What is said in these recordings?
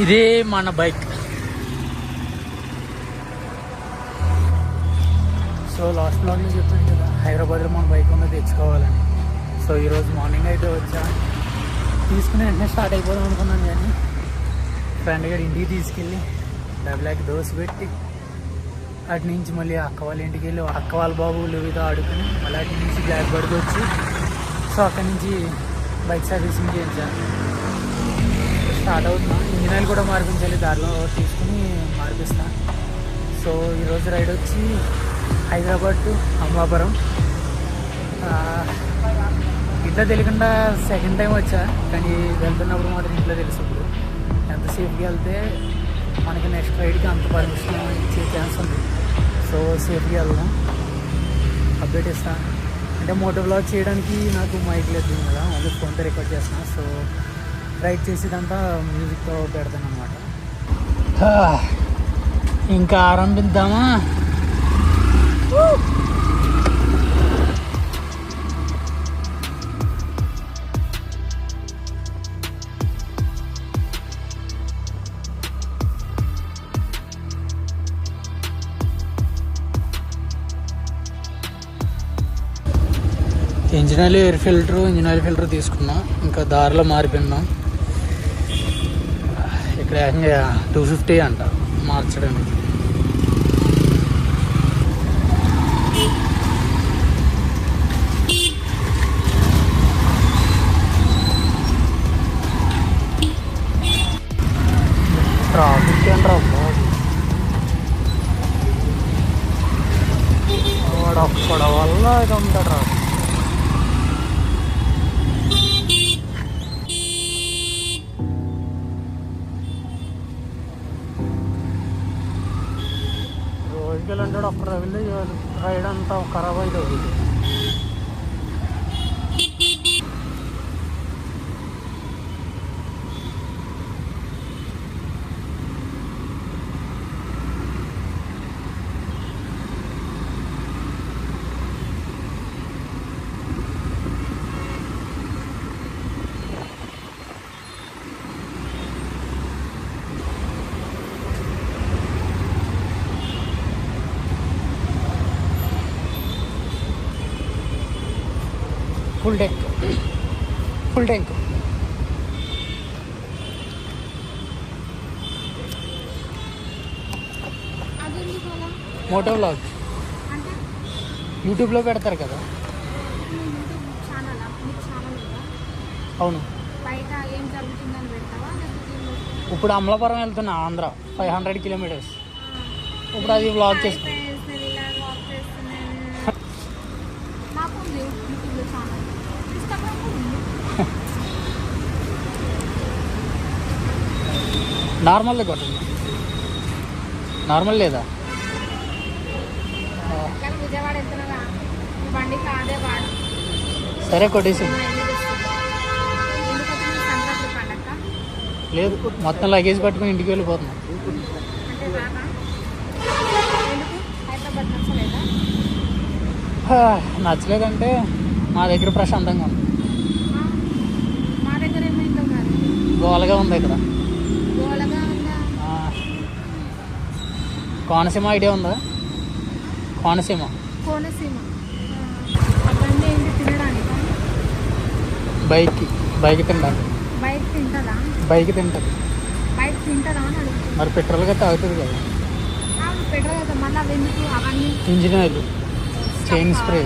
ఇదే మన bike. So last బ్లాగ్లో చెప్పాను కదా, హైదరాబాద్లో మన బైక్ ఉందో తెచ్చుకోవాలని. సో ఈరోజు మార్నింగ్ అయితే వచ్చా, తీసుకుని వెంటనే స్టార్ట్ అయిపోదాం అనుకున్నాను. కానీ ఫ్రెండ్ గారు ఇంటికి తీసుకెళ్ళి డబ్బులకి దోశ పెట్టి అటు నుంచి మళ్ళీ అక్క వాళ్ళ ఇంటికి వెళ్ళి అక్క వాళ్ళ బాబు లేవితో ఆడుకుని మళ్ళీ అటు నుంచి బ్లాక్ బర్డ్కి వచ్చి సో అక్కడి నుంచి బైక్ సర్వీసింగ్ చేయించాను. స్టార్ట్ అవుతున్నా. ఇంజిన్ ఆయిల్ కూడా మార్పించాలి, దారిలో తీసుకుని మార్పిస్తాను. సో ఈరోజు రైడ్ వచ్చి హైదరాబాద్ టు అమలాపురం. ఇంట్లో తెలియకుండా సెకండ్ టైం వచ్చా, కానీ వెళ్తున్నప్పుడు మాత్రం ఇంట్లో తెలుసు. ఇప్పుడు ఎంత సేఫ్గా వెళ్తే మనకి నెక్స్ట్ రైడ్కి అంత పర్మిషన్ ఇచ్చే ఛాన్స్ ఉంది. సో సేఫ్గా వెళ్దాం. అప్డేట్ ఇస్తాను. అంటే మోటో బ్లాగ్ చేయడానికి నాకు మైక్ లేదు కదా, ఓన్లీ ఫోన్తో రికార్డ్ చేస్తున్నాను. సో రైడ్ చేసేదంతా మ్యూజిక్తో పెడతాను అనమాట. ఇంకా ఆరంభిద్దామా? Engine oil engine oil filter తీసుకున్నాం. ఇంకా దారిలో మారిపోయినాం. ఇక్కడ ఏకంగా 250 అంట మార్చడానికి. ట్రాఫిక్ అంటారా వాడు ఒక్కడ వల్ల ఇది ఉందా ట్రాఫిక్. రోజుకి అంటాడు ఒక్క రవిలో రైడ్ అంతా ఖరాబ్ అవుతుంది. ఫుల్ ట్యాంక్ మోటో వ్లాగ్ యూట్యూబ్లో పెడతారు కదా. అవును. ఇప్పుడు అమలాపురం వెళ్తున్నా, ఆంధ్ర 500 కిలోమీటర్స్. ఇప్పుడు అది వ్లాగ్ చేసుకున్నా. నార్మల్గా కొట్టండి. నార్మల్ లేదా? సరే కొట్టేసి. లేదు, మొత్తం లగేజ్ పట్టుకుని ఇంటికి వెళ్ళిపోతున్నాం. నచ్చలేదంటే మా దగ్గర ప్రశాంతంగా ఉంది. గోలగా ఉంది ఇక్కడ. కోనసీమ ఐడియా ఉందా? కోనసీమ బైక్ తింటాను. బైక్ తింటుంది. మరి పెట్రోల్ గట్రా అవుతుంది కదా. Engine oil, chain spray,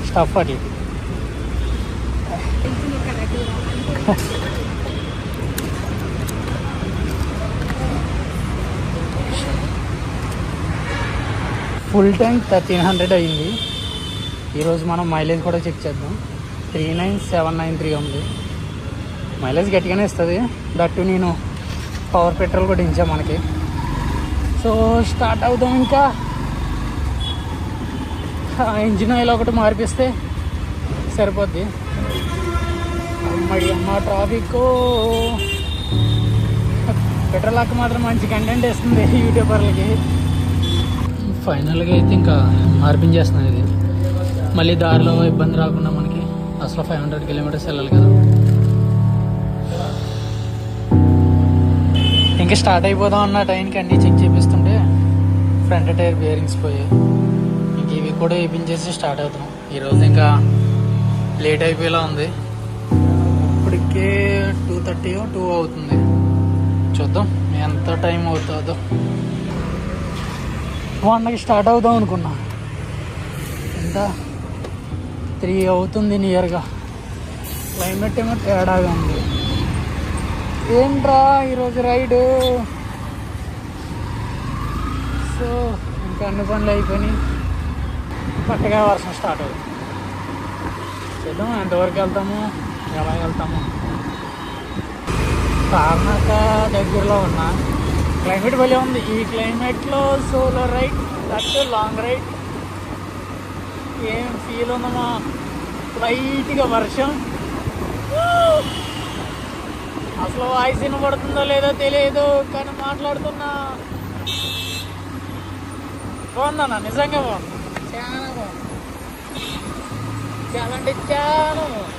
stuff అట్లా. ఫుల్ ట్యాంక్ 1300 అయ్యింది. ఈరోజు మనం మైలేజ్ కూడా చెక్ చేద్దాం. 39793 ఉంది. మైలేజ్ గట్టిగానే ఇస్తుంది. దట్టు నేను పవర్ పెట్రోల్ కూడా ఇచ్చా మనకి. సో స్టార్ట్ అవుదాం. ఇంకా ఇంజిన్ ఆయిల్ ఒకటి మార్పిస్తే సరిపోద్ది. మరి అమ్మ ట్రాఫిక్. పెట్రోల్ అక్క మాత్రం మంచి కంటెంట్ ఇస్తుంది యూట్యూబర్లకి. ఫైనల్గా అయితే ఇంకా మార్పించేస్తున్నాను. ఇది మళ్ళీ దారిలో ఇబ్బంది రాకుండా మనకి. అసలు 500 కిలోమీటర్స్ వెళ్ళాలి కదా. ఇంకా స్టార్ట్ అయిపోదాం అన్న టైంకి అన్నీ చెక్ చేపిస్తుంటే ఫ్రంట్ టైర్ బేరింగ్స్ పోయాయి. ఇంక ఇవి కూడా వేయించేసి స్టార్ట్ అవుతాం. ఈరోజు ఇంకా లేట్ అయిపోయేలా ఉంది. ఇప్పటికే 2:30 2 అవుతుంది. చూద్దాం ఎంత టైం అవుతుందో. 1కి స్టార్ట్ అవుదాం అనుకున్నా, ఎంత 3 అవుతుంది నియర్గా. క్లైమేట్ ఏమో తేడాగా ఉంది. ఏంట్రా ఈరోజు రైడు. సో ఇంకా అన్ని పనులు అయిపోయినాయి. పట్టగా వర్షం స్టార్ట్ అవుతుంది. చూద్దాం ఎంతవరకు వెళ్తాము, ఎలా వెళ్తాము. తార్నాక దగ్గరలో ఉన్నా. క్లైమేట్ భలే ఉంది. ఈ క్లైమేట్లో solo ride, that long ride ఏం ఫీల్ ఉందమ్మా. లైట్గా వర్షం, అసలు వాయిస్ వినబడుతుందో లేదో తెలియదు కానీ మాట్లాడుతున్నా. బాగుందన్నా, నిజంగా బాగుంది. చాలా బాగుంది, చాలా అంటే చాలా బాగుంది.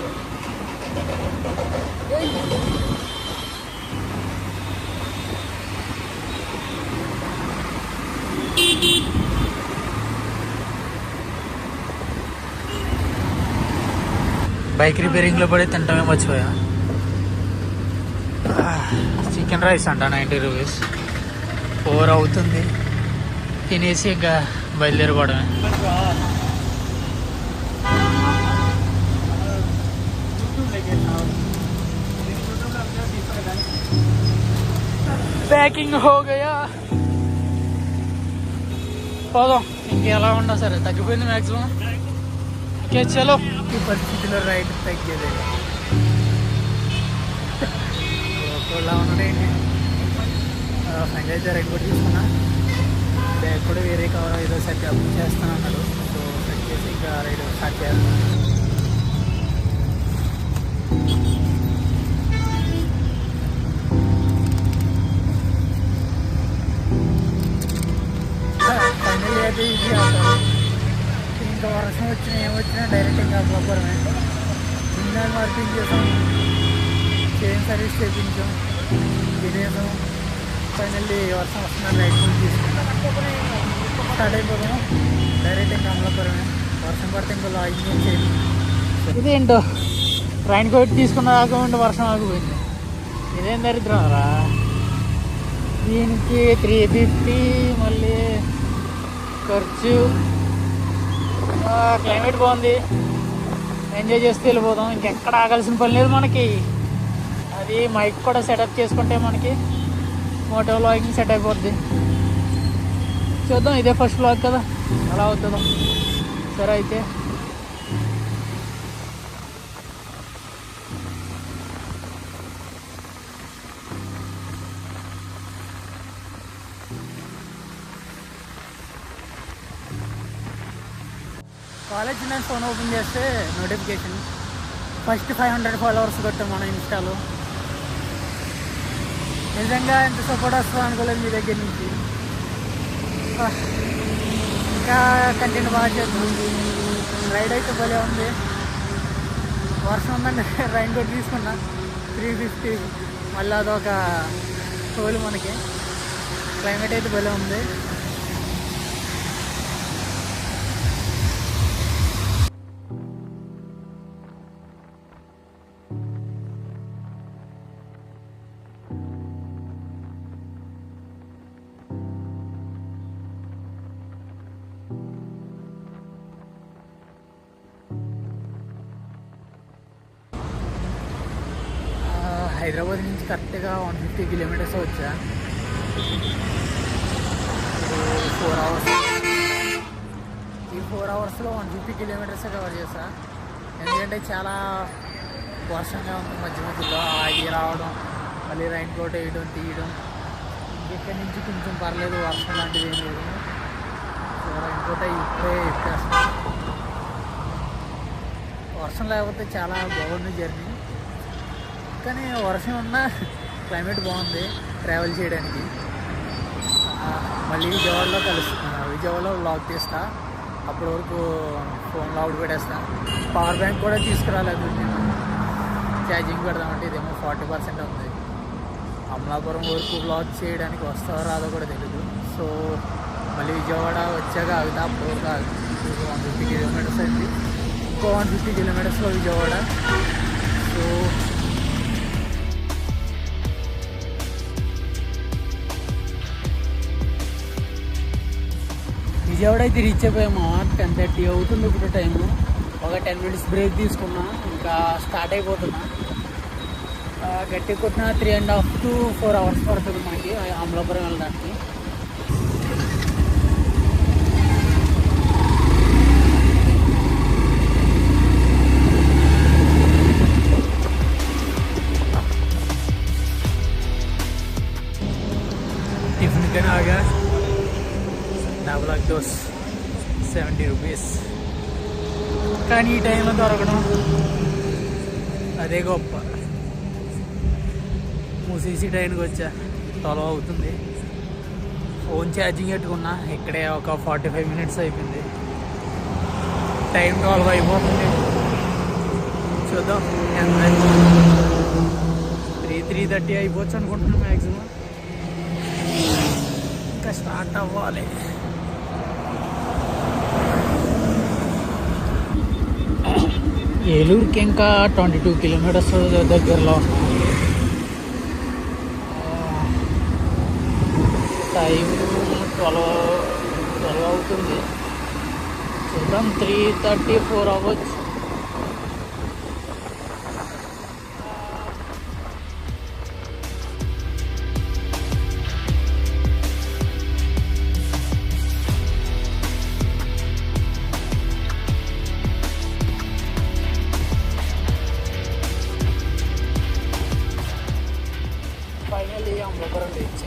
బైక్ రిపేరింగ్లో పడి తింటామే మర్చిపోయా. చికెన్ రైస్ అంట 90 రూపీస్. 4 అవుతుంది. తినేసి ఇంకా బయలుదేరిపోవడమే. ప్యాకింగ్ హో గయా. పోదాం, ఇంకెలా ఉన్నా సరే తగ్గిపోయింది మ్యాక్సిమం. ఓకే చలో. ఈ పరిస్థితిలో రైడ్ తగ్గేదే. ఒకలా ఉన్నాడేంటి. ఫ్రెండ్ అయితే రైడ్ కూడా తీసుకున్నా. బ్యాగ్ కూడా వేరే కవర్ ఏదో సెట్ చేస్తాను అన్నాడు. సో సెట్ చేసి ఇంకా రైడ్ స్టార్ట్ చేస్తాను. ఫైనల్ అయితే ఈజీ అవుతారు. ఇంకా వర్షం వచ్చినా ఏమొచ్చినా డైరెక్ట్ ఇంకా ప్రాపర్మే. ఇంజన్ మార్పింగ్ చేసాం, చైన్ సర్వీస్ చేయించాం, తినేసాం. ఫైనల్లీ వర్షం వస్తుందని రైట్ కూడా తీసుకుంటాం. స్టార్ట్ అయిపోతాము డైరెక్ట్ ఇంకా అమలాపురమే. వర్షం పడితే ఇంకా లాగింగ్ ఏం చేయాలి. ఇదేంటో ట్రైన్ కోట్ తీసుకున్న రాకుండా వర్షం ఆగిపోయింది. ఇదేం దరిద్రం రా. దీనికి 350 మళ్ళీ ఖర్చు. క్లైమేట్ బాగుంది, ఎంజాయ్ చేస్తూ వెళ్ళిపోదాం. ఇంకెక్కడ ఆగాల్సిన పని లేదు మనకి. అది మైక్ కూడా సెటప్ చేసుకుంటే మనకి మోటో వ్లాగింగ్ సెట్ అయిపోద్ది. చూద్దాం, ఇదే ఫస్ట్ వ్లాగ్ కదా, అలా అవుతుందో. సరే అయితే కాలేజ్ నేను ఫోన్ ఓపెన్ చేస్తే నోటిఫికేషన్ ఫస్ట్ 500 ఫాలోవర్స్ కొట్టాం మన ఇన్స్టాలో. నిజంగా ఎంత సపోర్ట్ వస్తుందో అనుకోలేదు మీ దగ్గర నుంచి. ఇంకా కంటెంట్ బాగా చేద్దాం. రైడ్ అయితే భలే ఉంది. వర్షం ఉందండి, రైన్ కోట్ తీసుకున్నా 350. మళ్ళీ అదొక టోల్ మనకి. క్లైమేట్ అయితే భలే ఉంది. హైదరాబాద్ నుంచి కరెక్ట్గా 150 కిలోమీటర్స్ వచ్చా. 4 అవర్స్. ఈ 4 అవర్స్లో 150 కిలోమీటర్స్ కవర్ చేస్తా. ఎందుకంటే చాలా వర్షంగా ఉంది. మధ్య మధ్యలో ఆగి రావడం, మళ్ళీ రైన్ కోట్ వేయడం తీయడం. ఇక్కడి నుంచి కొంచెం పర్లేదు, వర్షం లాంటిది ఏం లేదు. సో రైన్ కోట్ ఇప్పుడే ఎక్కేస్తాం. వర్షం లేకపోతే చాలా బాగుంది జర్నీ. కానీ వర్షం ఉన్నా క్లైమేట్ బాగుంది ట్రావెల్ చేయడానికి. మళ్ళీ విజయవాడలో కలుస్తున్నా. విజయవాడలో వ్లాగ్ తీస్తా. అప్పటి వరకు ఫోన్లో అవుట్ పెట్టేస్తా. పవర్ బ్యాంక్ కూడా తీసుకురాలేదు నేను. ఛార్జింగ్ పెడదామంటే ఇదేమో 40% ఉంది. అమ్మ అమలాపురం వరకు బ్లాగ్ చేయడానికి వస్తావో రాదో కూడా తెలియదు. సో మళ్ళీ విజయవాడ వచ్చాక ఆగితే అప్పుడు వరకు ఆగి 150 కిలోమీటర్స్ అయింది. ఇంకో 150 కిలోమీటర్స్లో విజయవాడ. సో విజయవాడ అయితే రీచ్ అయిపోయాము. 10:30 అవుతుంది ఇప్పుడు టైము. ఒక 10 మినిట్స్ బ్రేక్ తీసుకున్నా, ఇంకా స్టార్ట్ అయిపోతున్నా. గట్టి కొట్టిన 3.5 to 4 hours పడుతుంది మనకి అమలాపురం వెళ్ళడానికి. టిఫిన్ కానీ ఆగా డబుల్ దోస్ 70 రూపీస్. కానీ ఈ టైంలో దొరకడం అదే గొప్ప. మూసీసీ ట్రైన్కి వచ్చా, 12 అవుతుంది. ఫోన్ ఛార్జింగ్ పెట్టుకున్నా, ఇక్కడే ఒక 45 మినిట్స్ అయిపోయింది. టైం 12 అయిపోతుంది. చూద్దాం ఎంత 3:30 అయిపోవచ్చు అనుకుంటున్నాను మ్యాక్సిమం. ఇంకా స్టార్ట్ అవ్వాలి. ఏలూరుకి ఇంకా 22 కిలోమీటర్స్ దగ్గరలో ఉన్నాం. టైం 12 అవుతుంది. చూద్దాం 3:34 అవ్వచ్చు. Finally Amalapuram reach.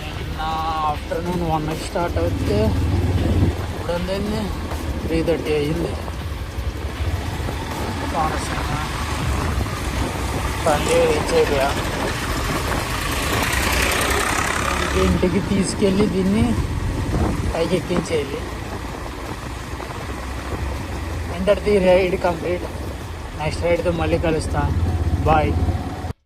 నిన్న ఆఫ్టర్నూన్ 1కి స్టార్ట్ అవుతే ఇప్పుడు అందేంది 3:30 అయ్యింది. కోనసీమ ఫైనల్లీ రీచ్ అయిపోయా. ఇంటికి తీసుకెళ్ళి దీన్ని పైకి ఎక్కించేయాలి. Enter the ride complete. Next రైడ్తో మళ్ళీ కలుస్తా. బాయ్.